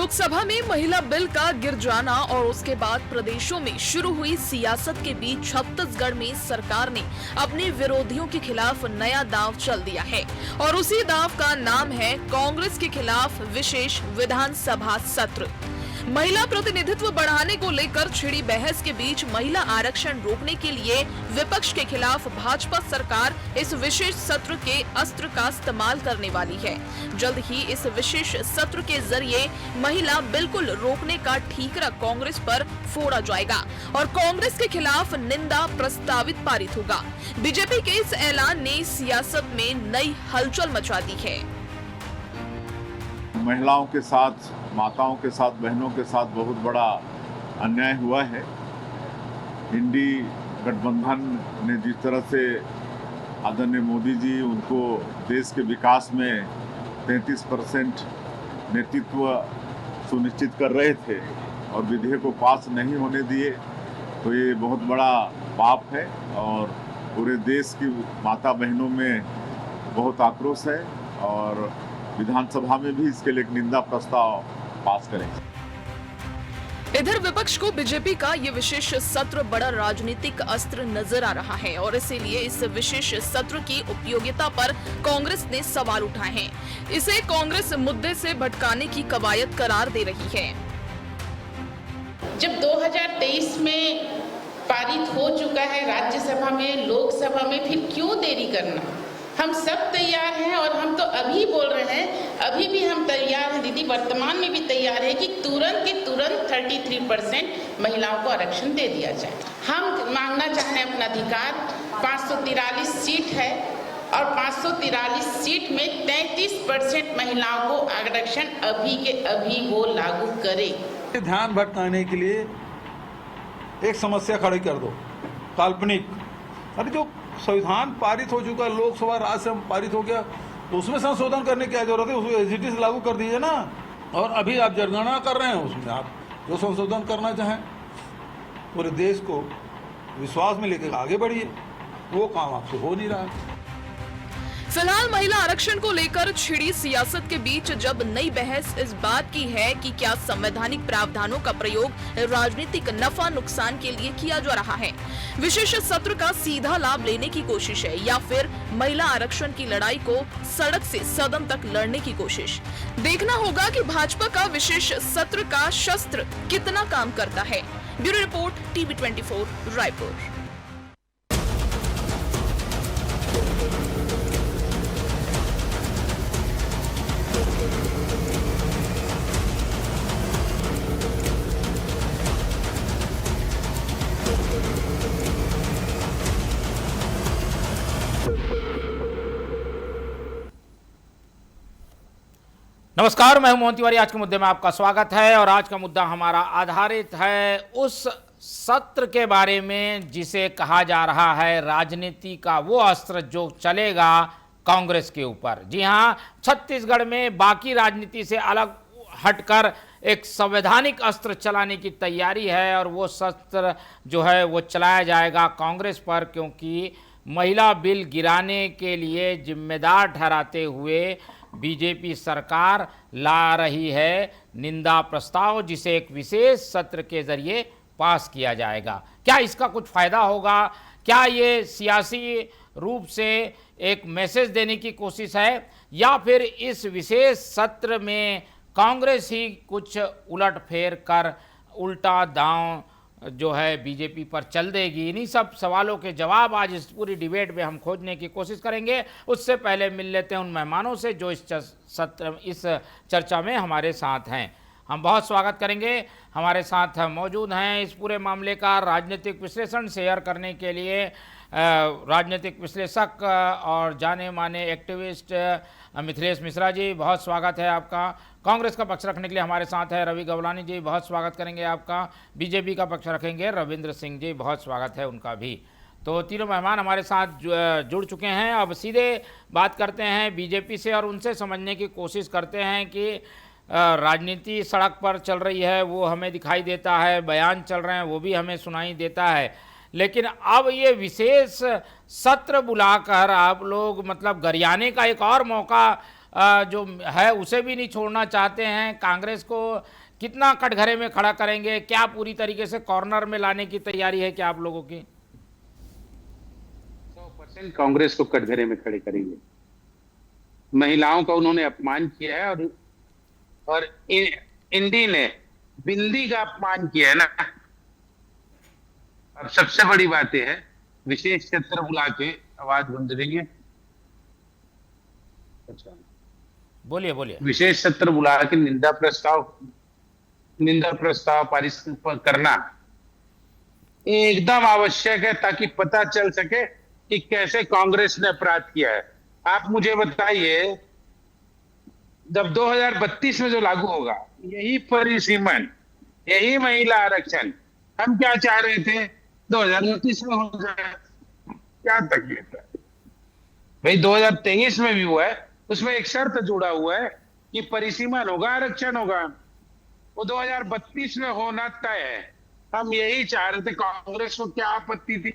लोकसभा में महिला बिल का गिर जाना और उसके बाद प्रदेशों में शुरू हुई सियासत के बीच छत्तीसगढ़ में सरकार ने अपने विरोधियों के खिलाफ नया दांव चल दिया है और उसी दांव का नाम है कांग्रेस के खिलाफ विशेष विधानसभा सत्र। महिला प्रतिनिधित्व बढ़ाने को लेकर छिड़ी बहस के बीच महिला आरक्षण रोकने के लिए विपक्ष के खिलाफ भाजपा सरकार इस विशेष सत्र के अस्त्र का इस्तेमाल करने वाली है। जल्द ही इस विशेष सत्र के जरिए महिला बिल्कुल रोकने का ठीकरा कांग्रेस पर फोड़ा जाएगा और कांग्रेस के खिलाफ निंदा प्रस्तावित पारित होगा। बीजेपी के इस ऐलान ने सियासत में नई हलचल मचा दी है। महिलाओं के साथ, माताओं के साथ, बहनों के साथ बहुत बड़ा अन्याय हुआ है। इंडी गठबंधन ने जिस तरह से आदरणीय मोदी जी उनको देश के विकास में 33% नेतृत्व सुनिश्चित कर रहे थे और विधेयक को पास नहीं होने दिए, तो ये बहुत बड़ा पाप है और पूरे देश की माता बहनों में बहुत आक्रोश है और विधानसभा में भी इसके लिए एक निंदा प्रस्ताव पास करेंगे। इधर विपक्ष को बीजेपी का ये विशेष सत्र बड़ा राजनीतिक अस्त्र नजर आ रहा है और इसीलिए इस विशेष सत्र की उपयोगिता पर कांग्रेस ने सवाल उठाए हैं। इसे कांग्रेस मुद्दे से भटकाने की कवायद करार दे रही है। जब 2023 में पारित हो चुका है राज्यसभा में, लोकसभा में, फिर क्यों देरी करना? हम सब तैयार हैं और हम तो अभी बोल रहे हैं, अभी भी हम तैयार हैं दीदी, वर्तमान में भी तैयार है कि तुरंत के तुरंत 33% महिलाओं को आरक्षण दे दिया जाए। हम मांगना चाह रहे हैं अपना अधिकार। 543 सीट है और 543 सीट में 33% महिलाओं को आरक्षण अभी के अभी वो लागू करे। ध्यान भटकाने के लिए एक समस्या खड़ी कर दो, काल्पनिक। अरे जो संविधान पारित हो चुका, लोकसभा राज्यसभा पारित हो गया, तो उसमें संशोधन करने की क्या जरूरत है? उसको एज इट इज लागू कर दीजिए ना। और अभी आप जनगणना कर रहे हैं, उसमें आप जो संशोधन करना चाहें पूरे देश को विश्वास में लेकर आगे बढ़िए, वो काम आपसे हो नहीं रहा है। फिलहाल महिला आरक्षण को लेकर छिड़ी सियासत के बीच जब नई बहस इस बात की है कि क्या संवैधानिक प्रावधानों का प्रयोग राजनीतिक नफा नुकसान के लिए किया जा रहा है, विशेष सत्र का सीधा लाभ लेने की कोशिश है या फिर महिला आरक्षण की लड़ाई को सड़क से सदन तक लड़ने की कोशिश। देखना होगा कि भाजपा का विशेष सत्र का शस्त्र कितना काम करता है। Bureau report, TV24 Raipur. नमस्कार, मैं हूं मोहन तिवारी। आज के मुद्दे में आपका स्वागत है और आज का मुद्दा हमारा आधारित है उस सत्र के बारे में जिसे कहा जा रहा है राजनीति का वो अस्त्र जो चलेगा कांग्रेस के ऊपर। जी हां, छत्तीसगढ़ में बाकी राजनीति से अलग हटकर एक संवैधानिक अस्त्र चलाने की तैयारी है और वो शस्त्र जो है वो चलाया जाएगा कांग्रेस पर, क्योंकि महिला बिल गिराने के लिए जिम्मेदार ठहराते हुए बीजेपी सरकार ला रही है निंदा प्रस्ताव, जिसे एक विशेष सत्र के जरिए पास किया जाएगा। क्या इसका कुछ फायदा होगा? क्या ये सियासी रूप से एक मैसेज देने की कोशिश है या फिर इस विशेष सत्र में कांग्रेस ही कुछ उलटफेर कर उल्टा दांव जो है बीजेपी पर चल देगी? इन्हीं सब सवालों के जवाब आज इस पूरी डिबेट में हम खोजने की कोशिश करेंगे। उससे पहले मिल लेते हैं उन मेहमानों से जो इस चर्चा में हमारे साथ हैं। हम बहुत स्वागत करेंगे। हमारे साथ मौजूद हैं इस पूरे मामले का राजनीतिक विश्लेषण शेयर करने के लिए राजनीतिक विश्लेषक और जाने माने एक्टिविस्ट मिथिलेश मिश्रा जी, बहुत स्वागत है आपका। कांग्रेस का पक्ष रखने के लिए हमारे साथ है रवि गवलानी जी, बहुत स्वागत करेंगे आपका। बीजेपी का पक्ष रखेंगे रविंद्र सिंह जी, बहुत स्वागत है उनका भी। तो तीनों मेहमान हमारे साथ जुड़ चुके हैं। अब सीधे बात करते हैं बीजेपी से और उनसे समझने की कोशिश करते हैं कि राजनीति सड़क पर चल रही है वो हमें दिखाई देता है, बयान चल रहे हैं वो भी हमें सुनाई देता है, लेकिन अब ये विशेष सत्र बुलाकर आप लोग मतलब गरियाने का एक और मौका जो है उसे भी नहीं छोड़ना चाहते हैं। कांग्रेस को कितना कटघरे में खड़ा करेंगे, क्या पूरी तरीके से कॉर्नर में लाने की तैयारी है क्या आप लोगों की? 100% कांग्रेस को कटघरे में खड़े करेंगे। महिलाओं का उन्होंने अपमान किया है और इंडी ने बिंदी का अपमान किया है ना। अब सबसे बड़ी बात यह है, विशेष सत्र बुला के आवाज बंद रही है। अच्छा, बोलिए बोलिए। विशेष सत्र बुला के निंदा प्रस्ताव पारित करना एकदम आवश्यक है, ताकि पता चल सके कि कैसे कांग्रेस ने अपराध किया है। आप मुझे बताइए, जब 2032 में जो लागू होगा, यही परिसीमन, यही महिला आरक्षण हम क्या चाह रहे थे 2029 में हो जाए, क्या तकलीफ है भाई? 2023 में भी हुआ है, उसमें एक शर्त जुड़ा हुआ है कि परिसीमन होगा, आरक्षण होगा, वो 2032 में होना तय है। हम यही चाह रहे थे। कांग्रेस को क्या आपत्ति थी?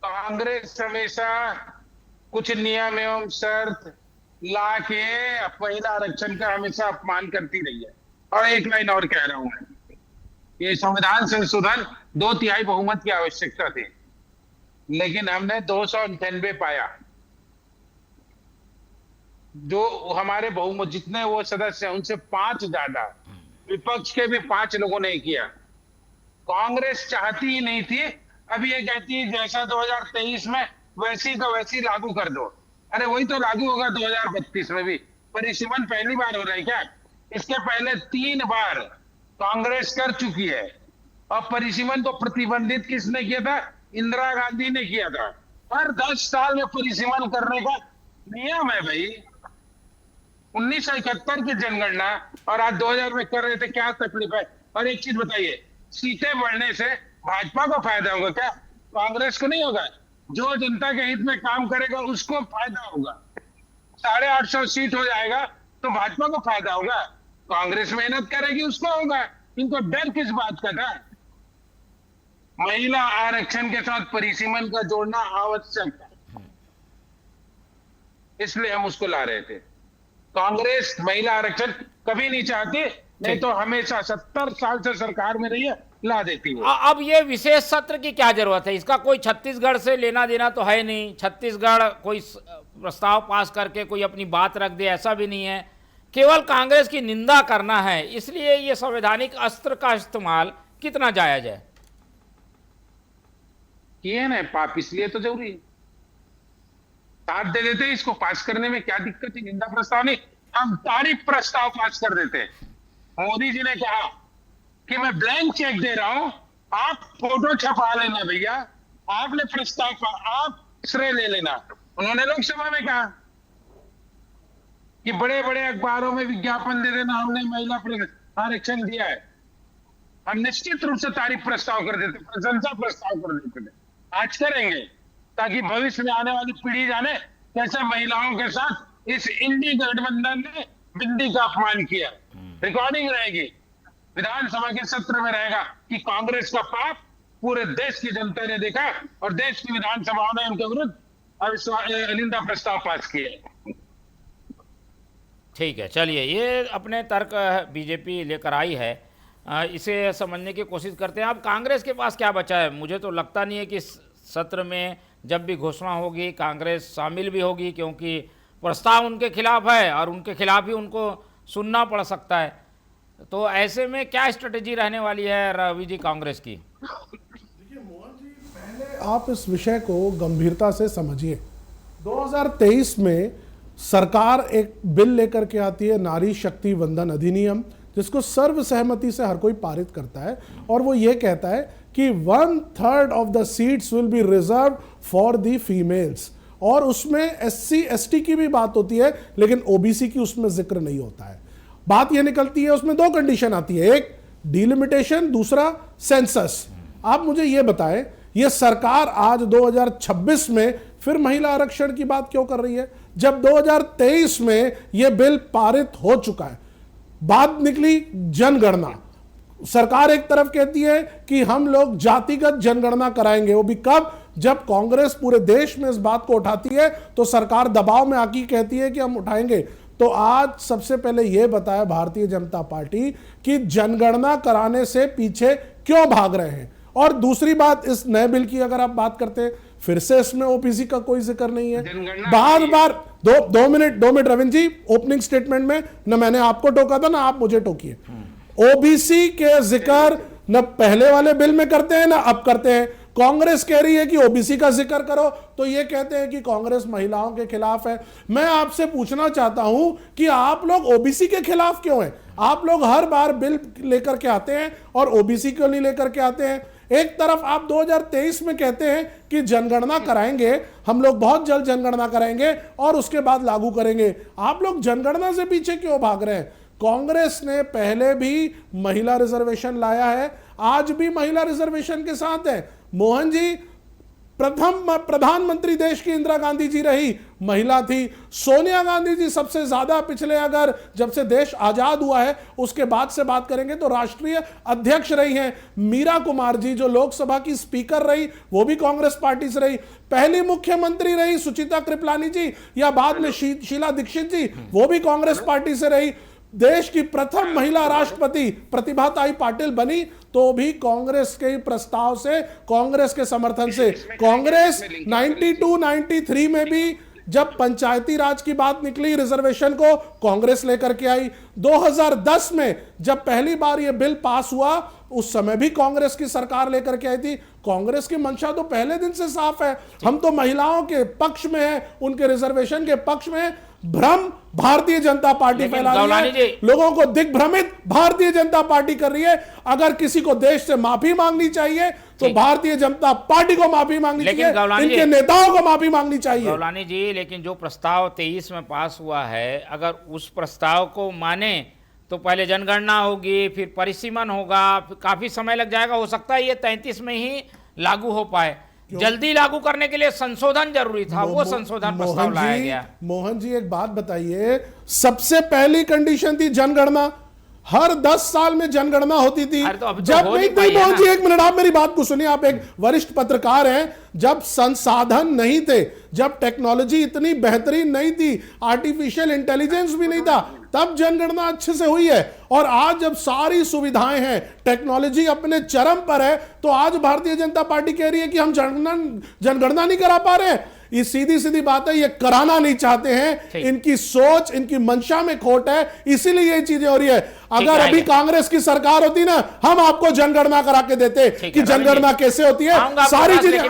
कांग्रेस हमेशा कुछ नियम एवं शर्त ला के महिला आरक्षण का हमेशा अपमान करती रही है। और एक लाइन और कह रहा हूं मैं, ये संविधान संशोधन 2/3 बहुमत की आवश्यकता थी, लेकिन हमने 298 पाया। जो हमारे बहुमत जितने वो सदस्य हैं उनसे 5 ज्यादा, विपक्ष के भी 5 लोगों ने किया। कांग्रेस चाहती ही नहीं थी। अब ये कहती है जैसा 2023 में वैसी का वैसी लागू कर दो। अरे वही तो लागू होगा 2032 में भी। परिसीमन पहली बार हो रहा है क्या? इसके पहले 3 बार कांग्रेस कर चुकी है। और परिसीमन को प्रतिबंधित किसने किया था? इंदिरा गांधी ने किया था। हर 10 साल में परिसीमन करने का नियम है भाई। 1971 की जनगणना और आज 2000 में कर रहे थे, क्या तकलीफ है? और एक चीज बताइए, सीटें बढ़ने से भाजपा को फायदा होगा क्या? कांग्रेस को नहीं होगा। जो जनता के हित में काम करेगा उसको फायदा होगा। 850 सीट हो जाएगा तो भाजपा को फायदा होगा। कांग्रेस मेहनत करेगी उसको होगा। इनको डर किस बात का था? महिला आरक्षण के साथ परिसीमन का जोड़ना आवश्यक है, इसलिए हम उसको ला रहे थे। कांग्रेस महिला आरक्षण कभी नहीं चाहती, नहीं तो हमेशा 70 साल से सरकार में रही है, ला देती है। अब ये विशेष सत्र की क्या जरूरत है? इसका कोई छत्तीसगढ़ से लेना देना तो है नहीं। छत्तीसगढ़ कोई प्रस्ताव पास करके कोई अपनी बात रख दे, ऐसा भी नहीं है। केवल कांग्रेस की निंदा करना है, इसलिए ये संवैधानिक अस्त्र का इस्तेमाल कितना जायज है? किए ना पाप, इसलिए तो जरूरी है। साथ दे देते इसको पास करने में, क्या दिक्कत है? निंदा प्रस्ताव नहीं, हम तारीफ प्रस्ताव पास कर देते। मोदी जी ने कहा कि मैं ब्लैंक चेक दे रहा हूं, आप फोटो छपा लेना भैया, आपने प्रस्ताव का आप श्रेय ले लेना। उन्होंने लोकसभा में कहा कि बड़े बड़े अखबारों में विज्ञापन दे देना, हमने महिला आरक्षण दिया है। हम निश्चित रूप से तारीफ प्रस्ताव कर देते, प्रशंसा प्रस्ताव कर देते थे। आज करेंगे, ताकि भविष्य में आने वाली पीढ़ी जाने कैसे महिलाओं के साथ इस इंडी गठबंधन ने बिंदी का अपमान किया। रिकॉर्डिंग रहेगी, विधानसभा के सत्र में रहेगा कि कांग्रेस का पाप पूरे देश की जनता ने देखा और देश की विधानसभाओं ने उनके विरुद्ध निंदा प्रस्ताव पास किए। ठीक है, चलिए, ये अपने तर्क बीजेपी लेकर आई है, इसे समझने की कोशिश करते हैं। अब कांग्रेस के पास क्या बचा है? मुझे तो लगता नहीं है कि सत्र में जब भी घोषणा होगी कांग्रेस शामिल भी होगी, क्योंकि प्रस्ताव उनके खिलाफ है और उनके खिलाफ ही उनको सुनना पड़ सकता है। तो ऐसे में क्या स्ट्रेटेजी रहने वाली है रवि जी कांग्रेस की? देखिए मोहन जी, पहले आप इस विषय को गंभीरता से समझिए। 2023 में सरकार एक बिल लेकर के आती है, नारी शक्ति वंदन अधिनियम, जिसको सर्वसहमति से हर कोई पारित करता है। और वो ये कहता है कि 1/3 of the seats will be reserve for the females. और उसमें SC ST की भी बात होती है, लेकिन OBC की उसमें जिक्र नहीं होता है। बात यह निकलती है, उसमें 2 कंडीशन आती है, एक डिलिमिटेशन, दूसरा सेंसस। आप मुझे ये बताएं, ये सरकार आज 2026 में फिर महिला आरक्षण की बात क्यों कर रही है, जब 2023 में यह बिल पारित हो चुका है? बात निकली जनगणना। सरकार एक तरफ कहती है कि हम लोग जातिगत जनगणना कराएंगे, वो भी कब? जब कांग्रेस पूरे देश में इस बात को उठाती है तो सरकार दबाव में आके कहती है कि हम उठाएंगे। तो आज सबसे पहले यह बताया भारतीय जनता पार्टी कि जनगणना कराने से पीछे क्यों भाग रहे हैं। और दूसरी बात, इस नए बिल की अगर आप बात करते हैं, फिर से इसमें ओबीसी का कोई जिक्र नहीं है। बार बार दो मिनट रविंद्र जी, ओपनिंग स्टेटमेंट में न मैंने आपको टोका था ना आप मुझे टोकिए। ओबीसी के जिक्र न पहले वाले बिल में करते हैं ना अब करते हैं। कांग्रेस कह रही है कि ओबीसी का जिक्र करो तो ये कहते हैं कि कांग्रेस महिलाओं के खिलाफ है। मैं आपसे पूछना चाहता हूं कि आप लोग ओबीसी के खिलाफ क्यों हैं? आप लोग हर बार बिल लेकर के आते हैं और ओबीसी क्यों नहीं लेकर के आते हैं? एक तरफ आप 2023 में कहते हैं कि जनगणना कराएंगे, हम लोग बहुत जल्द जनगणना कराएंगे और उसके बाद लागू करेंगे। आप लोग जनगणना से पीछे क्यों भाग रहे हैं? कांग्रेस ने पहले भी महिला रिजर्वेशन लाया है, आज भी महिला रिजर्वेशन के साथ है। मोहन जी प्रथम प्रधानमंत्री देश की इंदिरा गांधी जी रही, महिला थी। सोनिया गांधी जी सबसे ज्यादा पिछले, अगर जब से देश आजाद हुआ है उसके बाद से बात करेंगे तो राष्ट्रीय अध्यक्ष रही हैं। मीरा कुमार जी जो लोकसभा की स्पीकर रही वो भी कांग्रेस पार्टी से रही। पहली मुख्यमंत्री रही सुचिता कृपलानी जी, या बाद में शीला दीक्षित जी, वो भी कांग्रेस पार्टी से रही। देश की प्रथम महिला राष्ट्रपति प्रतिभाताई पाटिल बनी तो भी कांग्रेस के प्रस्ताव से, कांग्रेस के समर्थन से। कांग्रेस 92-93 में भी जब पंचायती राज की बात निकली रिजर्वेशन को कांग्रेस लेकर के आई। 2010 में जब पहली बार यह बिल पास हुआ उस समय भी कांग्रेस की सरकार लेकर के आई थी। कांग्रेस की मंशा तो पहले दिन से साफ है, हम तो महिलाओं के पक्ष में हैं, उनके रिजर्वेशन के पक्ष में हैं। भ्रम भारतीय जनता पार्टी फैला रही है, लोगों को दिग्भ्रमित भारतीय जनता पार्टी कर रही है। अगर किसी को देश से माफी मांगनी चाहिए तो भारतीय जनता पार्टी को माफी मांगनी चाहिए, इनके नेताओं को माफी मांगनी चाहिए। गौलानी जी, लेकिन जो प्रस्ताव 23 में पास हुआ है, अगर उस प्रस्ताव को माने तो पहले जनगणना होगी, फिर परिसीमन होगा, काफी समय लग जाएगा। हो सकता है ये 33 में ही लागू हो पाए। जल्दी लागू करने के लिए संशोधन जरूरी था, वो संशोधन प्रस्ताव लाया गया। मोहन जी एक बात बताइए, सबसे पहली कंडीशन थी जनगणना। हर 10 साल में जनगणना होती थी। जब नहीं थी मोहन जी, एक मिनट आप मेरी बात को सुनिए, आप एक वरिष्ठ पत्रकार हैं। जब संसाधन नहीं थे, जब टेक्नोलॉजी इतनी बेहतरीन नहीं थी, आर्टिफिशियल इंटेलिजेंस भी नहीं था, तब जनगणना अच्छे से हुई है। और आज जब सारी सुविधाएं हैं, टेक्नोलॉजी अपने चरम पर है, तो आज भारतीय जनता पार्टी कह रही है कि हम जनगणना नहीं करा पा रहे हैं। ये सीधी सीधी बात है, ये कराना नहीं चाहते हैं। इनकी सोच, इनकी मंशा में खोट है, इसीलिए ये चीजें हो रही है। अगर अभी कांग्रेस की सरकार होती ना, हम आपको जनगणना करा के देते कि जनगणना कैसे होती है, सारी चीजें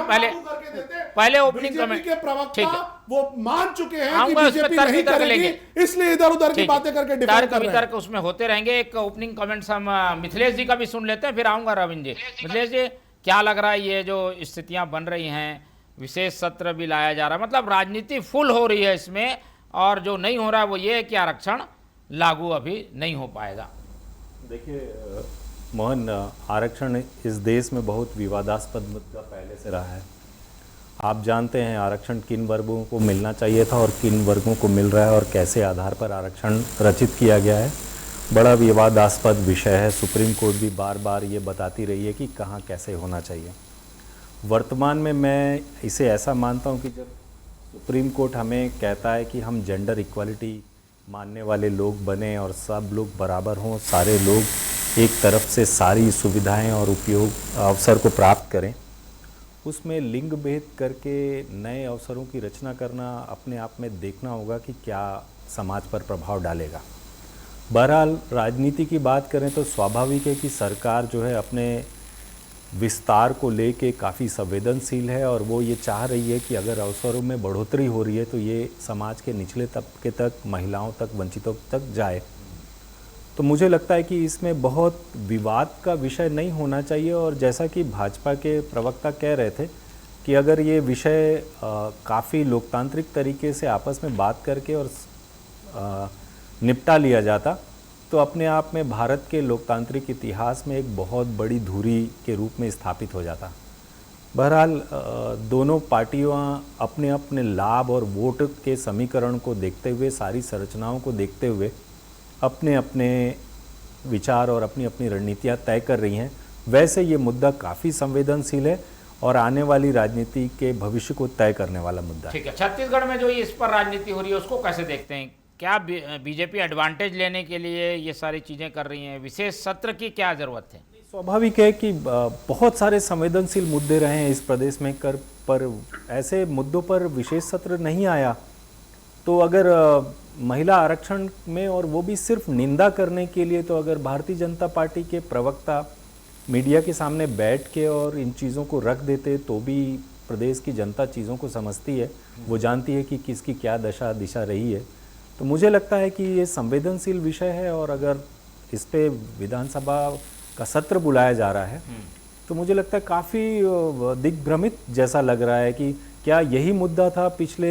पहले ओपनिंग कमेंट के प्रवक्ता वो मान चुके हैं कि बीजेपी नहीं करेगी, इसलिए इधर उधर की बातें करके डिफेंड कर रहे हैं। उसमें होते रहेंगे। एक ओपनिंग कमेंट्स हम मिथिलेश जी का भी सुन लेते हैं, फिर आऊंगा रविंद्र जी। मिथिलेश जी, क्या लग रहा है ये जो स्थितियां बन रही हैं, विशेष सत्र भी लाया जा रहा है, मतलब राजनीति फुल हो रही है इसमें, और जो नहीं हो रहा है वो ये है कि आरक्षण लागू अभी नहीं हो पाएगा। देखिए मोहन, आरक्षण इस देश में बहुत विवादास्पद मुद्दा पहले से रहा है। आप जानते हैं आरक्षण किन वर्गों को मिलना चाहिए था और किन वर्गों को मिल रहा है, और कैसे आधार पर आरक्षण रचित किया गया है। बड़ा विवादास्पद विषय है। सुप्रीम कोर्ट भी बार बार ये बताती रही है कि कहाँ कैसे होना चाहिए। वर्तमान में मैं इसे ऐसा मानता हूँ कि जब सुप्रीम कोर्ट हमें कहता है कि हम जेंडर इक्वालिटी मानने वाले लोग बने और सब लोग बराबर हों, सारे लोग एक तरफ से सारी सुविधाएं और उपयोग अवसर को प्राप्त करें, उसमें लिंग भेद करके नए अवसरों की रचना करना अपने आप में देखना होगा कि क्या समाज पर प्रभाव डालेगा। बहरहाल राजनीति की बात करें तो स्वाभाविक है कि सरकार जो है अपने विस्तार को लेके काफ़ी संवेदनशील है, और वो ये चाह रही है कि अगर अवसरों में बढ़ोतरी हो रही है तो ये समाज के निचले तबके तक, महिलाओं तक, वंचितों तक जाए। तो मुझे लगता है कि इसमें बहुत विवाद का विषय नहीं होना चाहिए। और जैसा कि भाजपा के प्रवक्ता कह रहे थे कि अगर ये विषय काफ़ी लोकतांत्रिक तरीके से आपस में बात करके और निपटा लिया जाता तो अपने आप में भारत के लोकतांत्रिक इतिहास में एक बहुत बड़ी धुरी के रूप में स्थापित हो जाता। बहरहाल दोनों पार्टियां अपने अपने लाभ और वोट के समीकरण को देखते हुए, सारी संरचनाओं को देखते हुए अपने अपने विचार और अपनी अपनी रणनीतियां तय कर रही हैं। वैसे ये मुद्दा काफ़ी संवेदनशील है और आने वाली राजनीति के भविष्य को तय करने वाला मुद्दा है। ठीक है, छत्तीसगढ़ में जो ये इस पर राजनीति हो रही है उसको कैसे देखते हैं? क्या बीजेपी एडवांटेज लेने के लिए ये सारी चीजें कर रही हैं? विशेष सत्र की क्या जरूरत है? स्वाभाविक है कि बहुत सारे संवेदनशील मुद्दे रहे हैं इस प्रदेश में पर ऐसे मुद्दों पर विशेष सत्र नहीं आया तो अगर महिला आरक्षण में, और वो भी सिर्फ निंदा करने के लिए, तो अगर भारतीय जनता पार्टी के प्रवक्ता मीडिया के सामने बैठ के और इन चीज़ों को रख देते तो भी प्रदेश की जनता चीज़ों को समझती है, वो जानती है कि किसकी क्या दशा दिशा रही है। तो मुझे लगता है कि ये संवेदनशील विषय है और अगर इस पे विधानसभा का सत्र बुलाया जा रहा है तो मुझे लगता है काफ़ी दिग्भ्रमित जैसा लग रहा है कि क्या यही मुद्दा था पिछले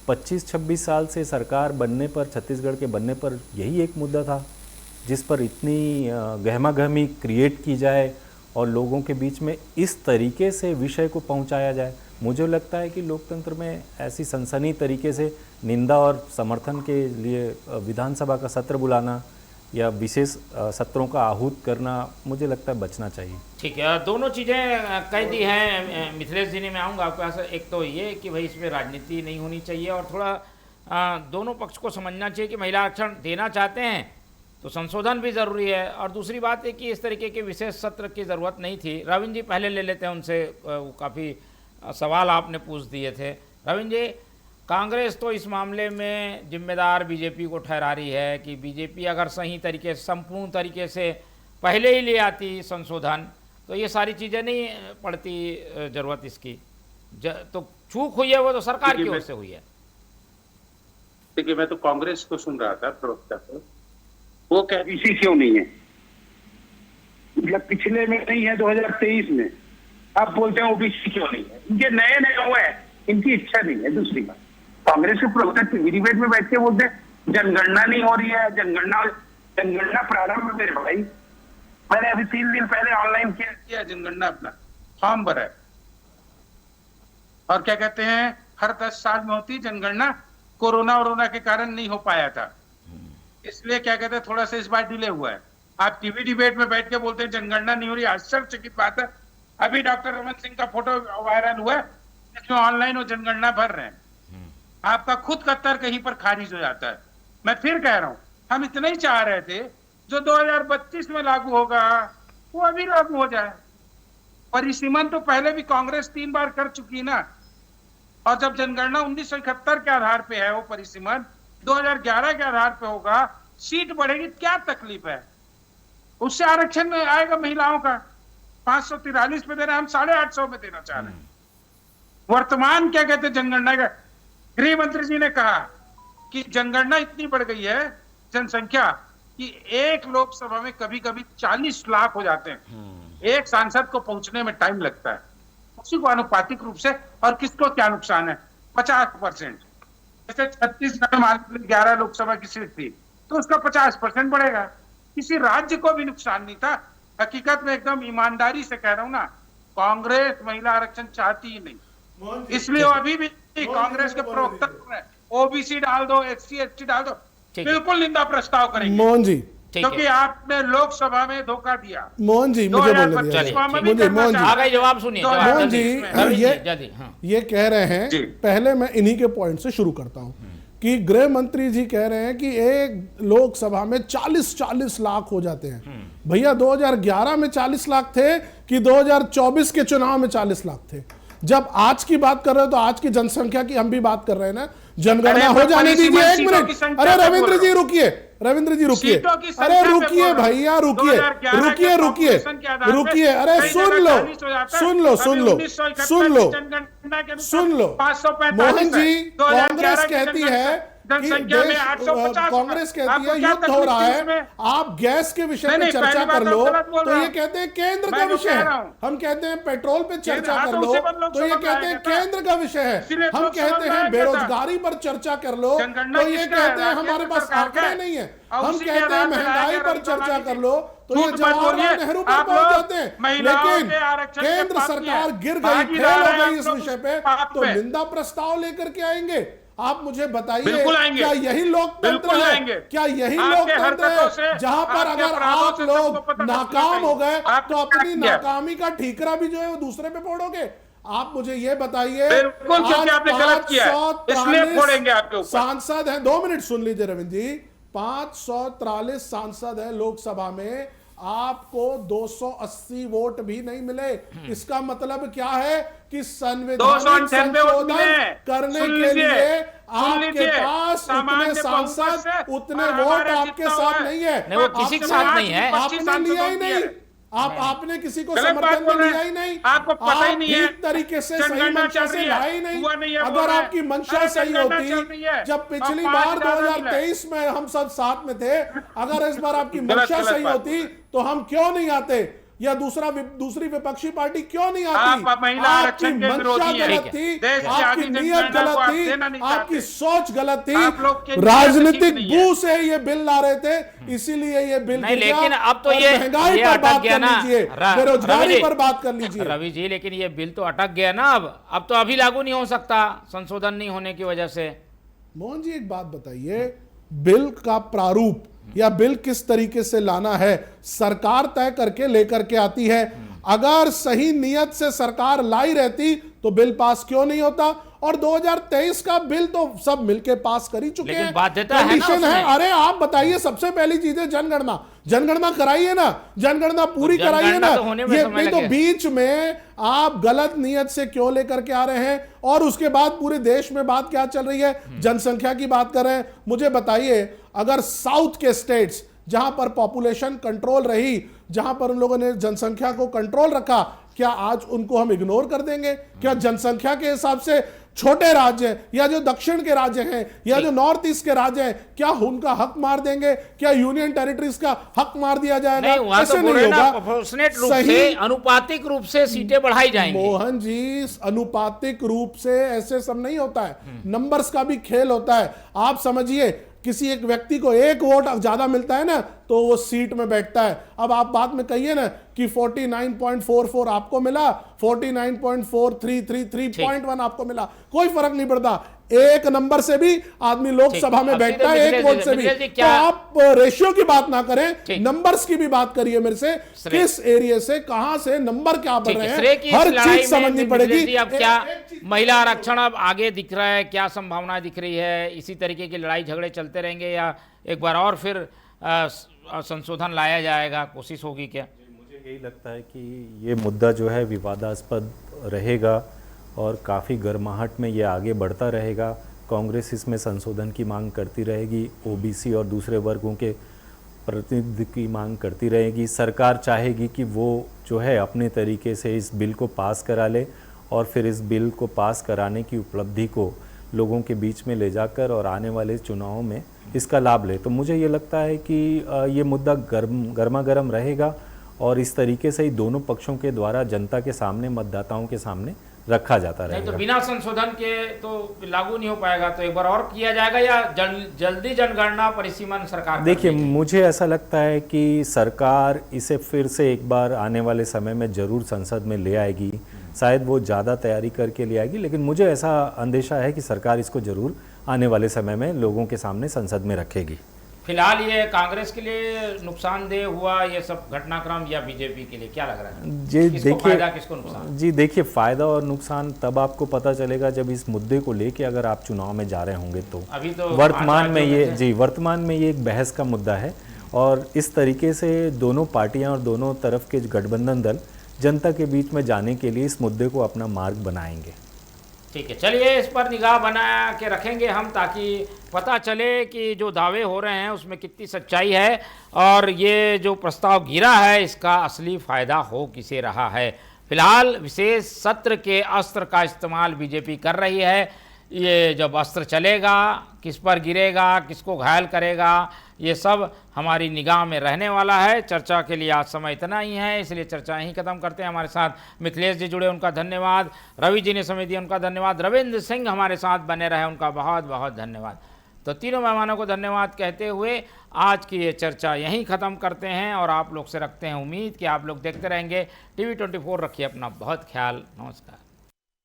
25-26 साल से सरकार बनने पर, छत्तीसगढ़ के बनने पर यही एक मुद्दा था जिस पर इतनी गहमागहमी क्रिएट की जाए और लोगों के बीच में इस तरीके से विषय को पहुंचाया जाए। मुझे लगता है कि लोकतंत्र में ऐसी सनसनी तरीके से निंदा और समर्थन के लिए विधानसभा का सत्र बुलाना या विशेष सत्रों का आहूत करना मुझे लगता है बचना चाहिए। ठीक है, दोनों चीज़ें कह दी हैं मिथिलेश जी ने। मैं आऊँगा आपके पास। एक तो ये कि भाई इसमें राजनीति नहीं होनी चाहिए और थोड़ा दोनों पक्ष को समझना चाहिए कि महिला आरक्षण देना चाहते हैं तो संशोधन भी ज़रूरी है। और दूसरी बात है कि इस तरीके के विशेष सत्र की ज़रूरत नहीं थी। रविंद्र जी पहले ले लेते हैं उनसे, काफ़ी सवाल आपने पूछ दिए थे। रविंद्र जी, कांग्रेस तो इस मामले में जिम्मेदार बीजेपी को ठहरा रही है कि बीजेपी अगर सही तरीके से, संपूर्ण तरीके से पहले ही ले आती संशोधन तो ये सारी चीज़ें नहीं पड़ती ज़रूरत इसकी। तो चूक हुई है वो तो सरकार की ओर से हुई है। देखिए, मैं तो कांग्रेस को सुन रहा था, प्रवक्ता को, वो कह इसी क्यों नहीं है, मतलब पिछले में नहीं है 2023 में, आप बोलते हैं ओबीसी क्यों नहीं है? इनके नए नए हुए हैं, इनकी इच्छा नहीं है। दूसरी बात, कांग्रेस के प्रवक्ता टीवी डिबेट में बैठ के बोलते हैं जनगणना नहीं हो रही है, जनगणना प्रारंभ मेरे भाई, मैंने अभी 3 दिन पहले ऑनलाइन किया जनगणना, अपना फॉर्म भरा है। और क्या कहते हैं, हर 10 साल में होती जनगणना, कोरोना के कारण नहीं हो पाया था, इसलिए क्या कहते हैं थोड़ा सा इस बार डिले हुआ है। आप टीवी डिबेट में बैठ के बोलते हैं जनगणना नहीं हो रही, आश्चर्यचकित बात है। अभी डॉक्टर रमन सिंह का फोटो वायरल हुआ है जिसमें ऑनलाइन वो जनगणना भर रहे हैं। आपका खुद का तर्क कहीं पर खारिज हो जाता है। मैं फिर कह रहा हूं, हम इतना ही चाह रहे थे जो 2032 में लागू होगा वो अभी लागू हो जाए। परिसीमन तो पहले भी कांग्रेस 3 बार कर चुकी ना, और जब जनगणना 1971 के आधार पे है वो परिसीमन 2011 के आधार पे होगा, सीट बढ़ेगी, क्या तकलीफ है? उससे आरक्षण आएगा महिलाओं का। 543 पे दे रहे हैं, हम 850 में देना चाह रहे हैं। वर्तमान क्या कहते हैं जनगणना का, गृह मंत्री जी ने कहा कि जनगणना इतनी बढ़ गई है जनसंख्या कि एक लोकसभा में कभी कभी 40 लाख हो जाते हैं। एक सांसद को पहुंचने में टाइम लगता है, उसी को आनुपातिक रूप से। और किसको क्या नुकसान है? 50%। जैसे छत्तीसगढ़ में 11 लोकसभा की सीट थी तो उसका 50% बढ़ेगा। किसी राज्य को भी नुकसान नहीं था। हकीकत में एकदम ईमानदारी से कह रहा हूं ना, कांग्रेस महिला आरक्षण चाहती ही नहीं, इसलिए वो अभी भी कांग्रेस के प्रवक्ता ओबीसी डाल दो, एससी एसटी डाल दो, बिल्कुल निंदा प्रस्ताव करेंगे मोहन जी, क्योंकि आपने लोकसभा में धोखा दिया। मोहन जी मुझे बोलने दीजिए। मोहन जी, आगे जवाब सुनिए। मोहन जी ये कह रहे हैं, पहले मैं इन्हीं के पॉइंट से शुरू करता हूं कि गृह मंत्री जी कह रहे हैं कि एक लोकसभा में 40 लाख हो जाते हैं। भैया 2011 में 40 लाख थे कि 2024 के चुनाव में 40 लाख थे? जब आज की बात कर रहे हो तो आज की जनसंख्या की हम भी बात कर रहे हैं ना। जनगणना हो जाने दीजिए, 1 मिनट। अरे रविंद्र जी रुकिए, रविंद्र जी रुकिए, अरे रुकिए भैया, रुकिए रुकिए रुकिए रुकिए, अरे सुन लो सुन लो सुन लो सुन लो सुन लो। मोहन जी, कांग्रेस कहती है कि कांग्रेस कहती है युद्ध हो रहा है, आप गैस के विषय पे चर्चा कर लो तो ये कहते हैं केंद्र का विषय है। हम कहते हैं पेट्रोल पे चर्चा कर लो तो ये कहते हैं केंद्र का विषय है। हम कहते हैं बेरोजगारी पर चर्चा कर लो तो ये कहते हैं हमारे पास आंकड़े नहीं है। हम कहते हैं महंगाई पर चर्चा कर लो तो ये जवाहरलाल नेहरू पर पहुंच जाते हैं। लेकिन केंद्र सरकार गिर गई, फेल हो गई इस विषय पे, तो निंदा प्रस्ताव लेकर के आएंगे। आप मुझे बताइए, क्या यही लोकतंत्र है? क्या यही लोकतंत्र है जहां पर अगर आप लोग नाकाम हो गए तो अपनी नाकामी का ठीकरा भी जो है वो दूसरे पे फोड़ोगे? आप मुझे ये बताइए, बिल्कुल, क्योंकि आपने गलत किया है, इसलिए फोड़ेंगे आपके ऊपर। सांसद हैं, 2 मिनट सुन लीजिए रविंद्र जी, 543 सांसद हैं लोकसभा में, आपको 280 वोट भी नहीं मिले। इसका मतलब क्या है कि संविधानिक संशोधन करने के लिए आपके पास उतने सांसद, उतने वोट आपके साथ नहीं है। नहीं, वो किसी के साथ नहीं है। आपने लिया ही नहीं, आपने किसी को समर्थन में लिया ही नहीं, आपको पता ही नहीं है, ठीक तरीके से सही मंशा से लाए ही नहीं। अगर आपकी मंशा सही होती, जब पिछली बार 2023 में हम सब साथ में थे, अगर इस बार आपकी मंशा सही होती तो हम क्यों नहीं आते, या दूसरी विपक्षी पार्टी क्यों नहीं आती? आपकी मंशा गलत थी, आपकी नीयत गलत थी, आपकी सोच गलत थी, राजनीतिक बू से ये बिल ला रहे थे, इसीलिए ये बिल नहीं। लेकिन अब तो ये महंगाई पर बात कर लीजिए, बेरोजगारी पर बात कर लीजिए। रवि जी, लेकिन ये बिल तो अटक गया ना, अब तो अभी लागू नहीं हो सकता संशोधन नहीं होने की वजह से। मोहन जी एक बात बताइए, बिल का प्रारूप या बिल किस तरीके से लाना है सरकार तय करके लेकर के आती है। अगर सही नियत से सरकार लाई रहती तो बिल पास क्यों नहीं होता? और 2023 का बिल तो सब मिलके पास कर ही चुके हैं, बाध्यता है ना है। अरे आप बताइए, सबसे पहली चीज है जनगणना कराइए ना, जनगणना पूरी कराइए ना। ये नहीं तो बीच में आप गलत नियत से क्यों लेकर के आ रहे हैं? और उसके बाद पूरे देश में बात क्या चल रही है, जनसंख्या की बात कर रहे हैं। मुझे बताइए, अगर साउथ के स्टेट्स जहां पर पॉपुलेशन कंट्रोल रही, जहां पर उन लोगों ने जनसंख्या को कंट्रोल रखा, क्या आज उनको हम इग्नोर कर देंगे? क्या जनसंख्या के हिसाब से छोटे राज्य या जो दक्षिण के राज्य हैं या जो नॉर्थ ईस्ट के राज्य हैं, क्या उनका हक मार देंगे? क्या यूनियन टेरिटरीज का हक मार दिया जाएगा? ऐसे नहीं होगा। प्रोपोर्शनेट रूप से, अनुपातिक रूप से सीटें बढ़ाई जाएंगी। मोहन जी, अनुपातिक रूप से ऐसे सब नहीं होता है, नंबर्स का भी खेल होता है। आप समझिए, किसी एक व्यक्ति को 1 वोट ज्यादा मिलता है ना तो वो सीट में बैठता है। अब आप बात में कहिए ना कि 49.44 आपको मिला, 49.43, 3.1 आपको मिला, कोई फर्क नहीं पड़ता। एक नंबर से भी आदमी लोकसभा में बैठता है, 1 वोट से भी। तो आप रेशियो की बात ना करें, नंबर्स की भी बात करिए मेरे से, किस एरिया से, कहां से नंबर क्या बढ़ रहे हैं, हर चीज समझनी पड़ेगी। अब क्या महिला आरक्षण अब आगे दिख रहा है, क्या संभावना दिख रही है? इसी तरीके की लड़ाई झगड़े चलते रहेंगे या एक बार और फिर संशोधन लाया जाएगा, कोशिश होगी क्या? मुझे यही लगता है कि ये मुद्दा जो है विवादास्पद रहेगा और काफ़ी गर्माहट में ये आगे बढ़ता रहेगा। कांग्रेस इसमें संशोधन की मांग करती रहेगी, ओबीसी और दूसरे वर्गों के प्रतिनिधि की मांग करती रहेगी। सरकार चाहेगी कि वो जो है अपने तरीके से इस बिल को पास करा ले और फिर इस बिल को पास कराने की उपलब्धि को लोगों के बीच में ले जाकर और आने वाले चुनावों में इसका लाभ ले। तो मुझे ये लगता है कि ये मुद्दा गर्मा गर्म रहेगा और इस तरीके से ही दोनों पक्षों के द्वारा जनता के सामने, मतदाताओं के सामने रखा जाता रहेगा। नहीं तो बिना संशोधन के तो लागू नहीं हो पाएगा, तो एक बार और किया जाएगा या जल्दी जनगणना परिसीमन सरकार? देखिए, मुझे ऐसा लगता है कि सरकार इसे फिर से एक बार आने वाले समय में जरूर संसद में ले आएगी। शायद वो ज़्यादा तैयारी करके ले आएगी, लेकिन मुझे ऐसा अंदेशा है कि सरकार इसको जरूर आने वाले समय में लोगों के सामने संसद में रखेगी। फिलहाल ये कांग्रेस के लिए नुकसानदेह हुआ ये सब घटनाक्रम या बीजेपी के लिए क्या लग रहा है? जी किसको देखिए, फायदा, किसको नुकसान? जी देखिए, फ़ायदा और नुकसान तब आपको पता चलेगा जब इस मुद्दे को लेके अगर आप चुनाव में जा रहे होंगे तो। अभी तो वर्तमान में ये एक बहस का मुद्दा है और इस तरीके से दोनों पार्टियां और दोनों तरफ के गठबंधन दल जनता के बीच में जाने के लिए इस मुद्दे को अपना मार्ग बनाएंगे। ठीक है, चलिए इस पर निगाह बना के रखेंगे हम, ताकि पता चले कि जो दावे हो रहे हैं उसमें कितनी सच्चाई है और ये जो प्रस्ताव गिरा है इसका असली फ़ायदा हो किसे रहा है। फिलहाल विशेष सत्र के अस्त्र का इस्तेमाल बीजेपी कर रही है। ये जब अस्त्र चलेगा, किस पर गिरेगा, किसको घायल करेगा, ये सब हमारी निगाह में रहने वाला है। चर्चा के लिए आज समय इतना ही है, इसलिए चर्चा यहीं खत्म करते हैं। हमारे साथ मिथिलेश जी जुड़े, उनका धन्यवाद। रवि जी ने समय दिया, उनका धन्यवाद। रविंद्र सिंह हमारे साथ बने रहे, उनका बहुत बहुत धन्यवाद। तो तीनों मेहमानों को धन्यवाद कहते हुए आज की ये चर्चा यहीं ख़त्म करते हैं और आप लोग से रखते हैं उम्मीद कि आप लोग देखते रहेंगे TV24। रखिए अपना बहुत ख्याल। नमस्कार।